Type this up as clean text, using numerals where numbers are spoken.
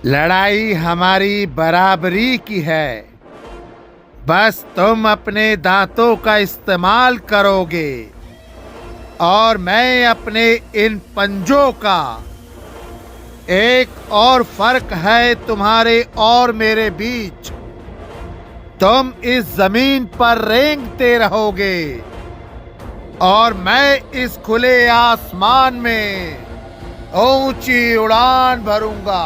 लड़ाई हमारी बराबरी की है। बस तुम अपने दांतों का इस्तेमाल करोगे और मैं अपने इन पंजों का। एक और फर्क है तुम्हारे और मेरे बीच। तुम इस जमीन पर रेंगते रहोगे और मैं इस खुले आसमान में ऊंची उड़ान भरूंगा।